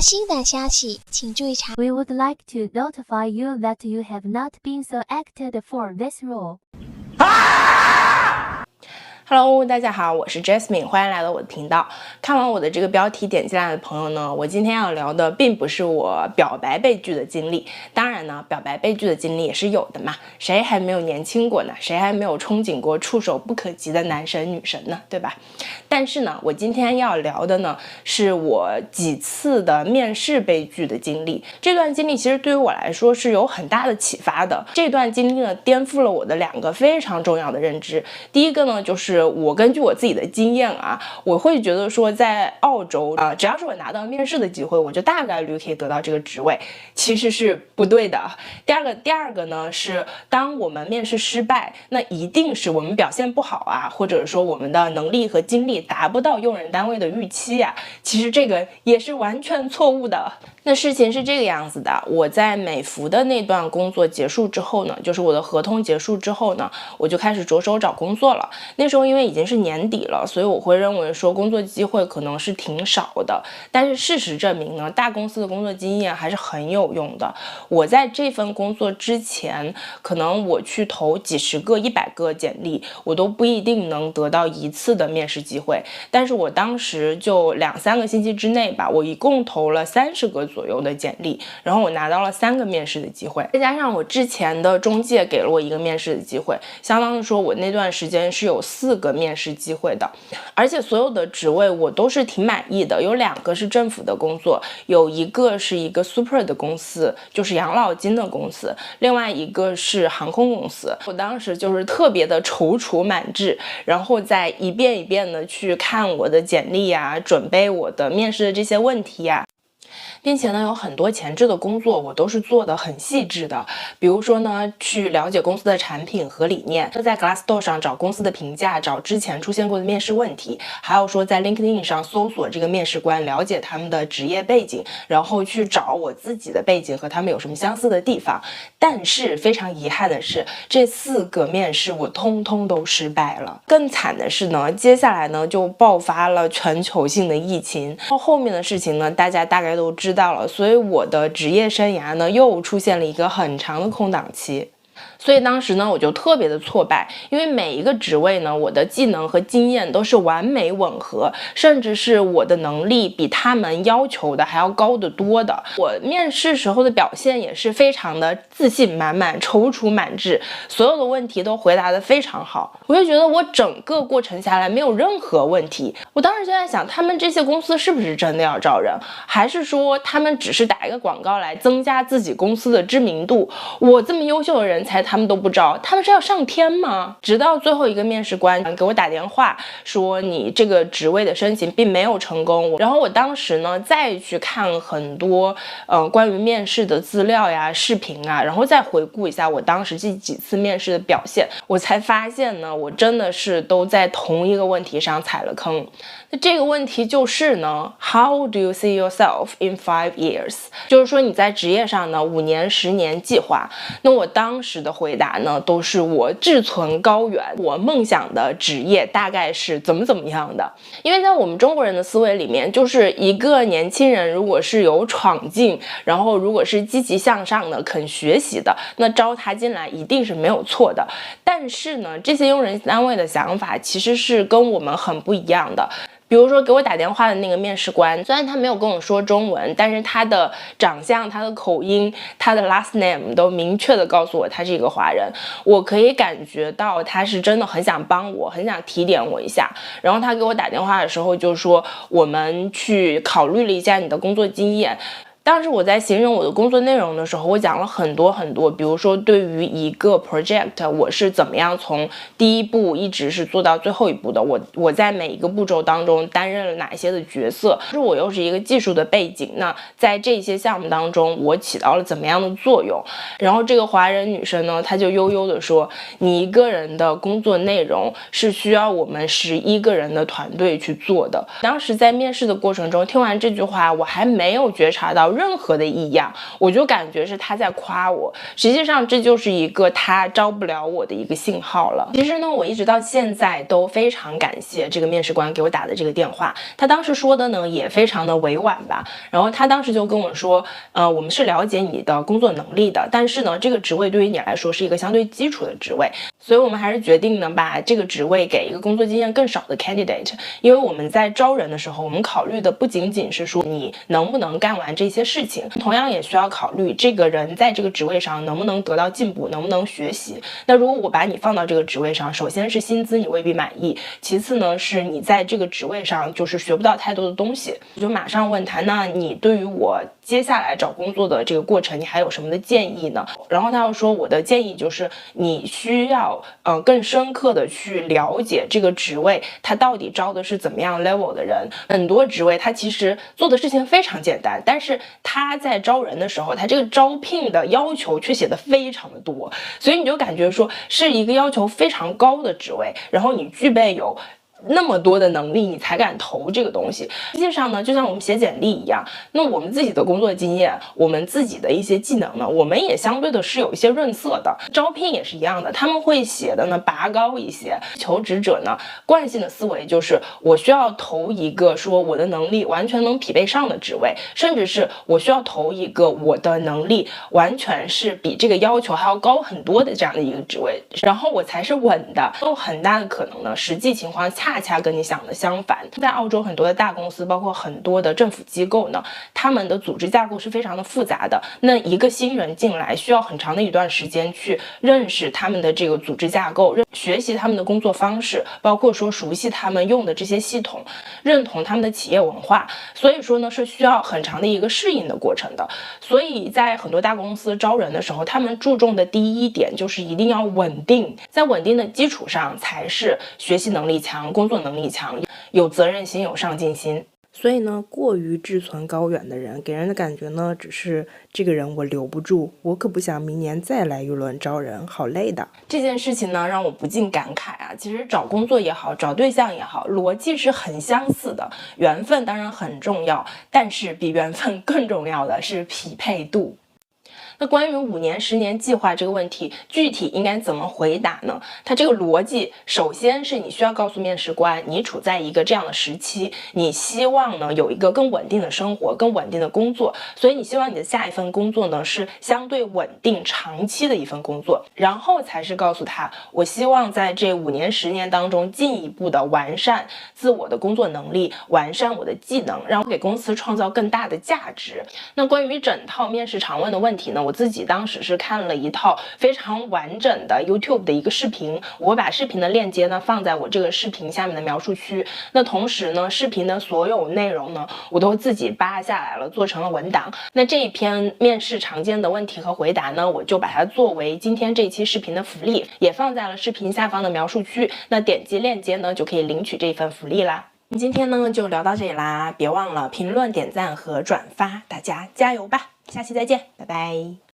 个新的消息，请注意查。 We would like to notify you that you have not been selected for this role. Hello， 大家好，我是 Jasmine， 欢迎来到我的频道。看完我的这个标题点进来的朋友呢，我今天要聊的并不是我表白被拒的经历，当然呢，表白被拒的经历也是有的嘛，谁还没有年轻过呢？谁还没有憧憬过触手不可及的男神女神呢？对吧？但是呢，我今天要聊的呢，是我几次的面试被拒的经历。这段经历其实对于我来说是有很大的启发的。这段经历呢，颠覆了我的两个非常重要的认知。第一个呢，就是我根据我自己的经验啊，我会觉得说在澳洲只要是我拿到面试的机会，我就大概率可以得到这个职位，其实是不对的。第二个呢，是当我们面试失败，那一定是我们表现不好啊，或者说我们的能力和精力达不到用人单位的预期啊，其实这个也是完全错误的。那事情是这个样子的，我在美孚的那段工作结束之后呢，就是我的合同结束之后呢，我就开始着手找工作了。那时候因为已经是年底了，所以我会认为说工作机会可能是挺少的，但是事实证明呢，大公司的工作经验还是很有用的。我在这份工作之前，可能我去投几十个、100个简历，我都不一定能得到一次的面试机会，但是我当时就2-3个星期之内吧，我一共投了30个左右的简历，然后我拿到了3个面试的机会，再加上我之前的中介给了我1个面试的机会，相当于说我那段时间是有4个面试机会的，而且所有的职位我都是挺满意的，有2个是政府的工作，有一个是一个 super 的公司，就是养老金的公司，另外一个是航空公司。我当时就是特别的踌躇满志，然后再一遍一遍的去看我的简历啊，准备我的面试的这些问题啊，并且呢，有很多前置的工作我都是做得很细致的，比如说呢，去了解公司的产品和理念，在 Glassdoor 上找公司的评价，找之前出现过的面试问题，还有说在 LinkedIn 上搜索这个面试官，了解他们的职业背景，然后去找我自己的背景和他们有什么相似的地方。但是非常遗憾的是，这4个面试我通通都失败了。更惨的是呢，接下来呢就爆发了全球性的疫情，后面的事情呢大家大概都知道了，所以我的职业生涯呢又出现了一个很长的空档期。所以当时呢，我就特别的挫败，因为每一个职位呢，我的技能和经验都是完美吻合，甚至是我的能力比他们要求的还要高得多的。我面试时候的表现也是非常的自信满满、踌躇满志，所有的问题都回答得非常好。我就觉得我整个过程下来没有任何问题。我当时就在想，他们这些公司是不是真的要招人，还是说他们只是打一个广告来增加自己公司的知名度？我这么优秀的人才他们都不招，他们是要上天吗？直到最后一个面试官给我打电话说你这个职位的申请并没有成功，然后我当时呢再去看很多关于面试的资料呀、视频啊，然后再回顾一下我当时这几次面试的表现，我才发现呢，我真的是都在同一个问题上踩了坑。那这个问题就是呢 ，How do you see yourself in 5 years？ 就是说你在职业上呢5年、10年计划。那我当时的回答呢，都是我志存高远，我梦想的职业大概是怎么样的。因为在我们中国人的思维里面，就是一个年轻人如果是有闯劲，然后如果是积极向上的、肯学习的，那招他进来一定是没有错的。但是呢，这些用人单位的想法其实是跟我们很不一样的。比如说给我打电话的那个面试官，虽然他没有跟我说中文，但是他的长相、他的口音、他的 last name 都明确的告诉我他是一个华人，我可以感觉到他是真的很想帮我，很想提点我一下。然后他给我打电话的时候就说，我们去考虑了一下你的工作经验。当时我在形容我的工作内容的时候，我讲了很多，比如说对于一个 project 我是怎么样从第一步一直是做到最后一步的，我在每一个步骤当中担任了哪些的角色，我又是一个技术的背景，那在这些项目当中我起到了怎么样的作用。然后这个华人女生呢，她就悠悠的说，你一个人的工作内容是需要我们11个人的团队去做的。当时在面试的过程中听完这句话，我还没有觉察到到任何的异样，我就感觉是他在夸我。实际上这就是一个他招不了我的一个信号了。其实呢，我一直到现在都非常感谢这个面试官给我打的这个电话，他当时说的呢也非常的委婉吧。然后他当时就跟我说，我们是了解你的工作能力的，但是呢，这个职位对于你来说是一个相对基础的职位，所以我们还是决定呢把这个职位给一个工作经验更少的 candidate。因为我们在招人的时候，我们考虑的不仅仅是说你能不能干完这些事情，同样也需要考虑这个人在这个职位上能不能得到进步，能不能学习。那如果我把你放到这个职位上，首先是薪资你未必满意，其次呢是你在这个职位上就是学不到太多的东西。我就马上问他，那你对于我接下来找工作的这个过程，你还有什么的建议呢？然后他又说，我的建议就是你需要更深刻的去了解这个职位，他到底招的是怎么样 level 的人。很多职位他其实做的事情非常简单，但是他在招人的时候，他这个招聘的要求却写的非常的多，所以你就感觉说是一个要求非常高的职位，然后你具备有那么多的能力，你才敢投这个东西。实际上呢，就像我们写简历一样，那我们自己的工作经验，我们自己的一些技能呢，我们也相对的是有一些润色的。招聘也是一样的，他们会写的呢拔高一些。求职者呢，惯性的思维就是我需要投一个说我的能力完全能匹配上的职位，甚至是我需要投一个我的能力完全是比这个要求还要高很多的这样的一个职位，然后我才是稳的。有很大的可能呢，实际情况恰恰跟你想的相反。在澳洲很多的大公司，包括很多的政府机构呢，他们的组织架构是非常的复杂的。那一个新人进来需要很长的一段时间去认识他们的这个组织架构，学习他们的工作方式，包括说熟悉他们用的这些系统，认同他们的企业文化。所以说呢，是需要很长的一个适应的过程的。所以在很多大公司招人的时候，他们注重的第一点就是一定要稳定，在稳定的基础上才是学习能力强，工作能力强，有责任心，有上进心。所以呢，过于志存高远的人，给人的感觉呢，只是这个人我留不住，我可不想明年再来一轮招人，好累的。这件事情呢，让我不禁感慨啊，其实找工作也好，找对象也好，逻辑是很相似的。缘分当然很重要，但是比缘分更重要的是匹配度。那关于5年、10年计划这个问题，具体应该怎么回答呢？它这个逻辑，首先是你需要告诉面试官，你处在一个这样的时期，你希望呢有一个更稳定的生活，更稳定的工作，所以你希望你的下一份工作呢是相对稳定、长期的一份工作，然后才是告诉他，我希望在这5年、10年当中进一步的完善自我的工作能力，完善我的技能，让我给公司创造更大的价值。那关于整套面试常问的问题呢，我自己当时是看了一套非常完整的 YouTube 的一个视频，我把视频的链接呢放在我这个视频下面的描述区。那同时呢，视频的所有内容呢，我都自己扒下来了，做成了文档。那这一篇面试常见的问题和回答呢，我就把它作为今天这期视频的福利，也放在了视频下方的描述区。那点击链接呢，就可以领取这份福利啦。今天呢就聊到这里啦，别忘了评论、点赞和转发，大家加油吧！下期再见，拜拜。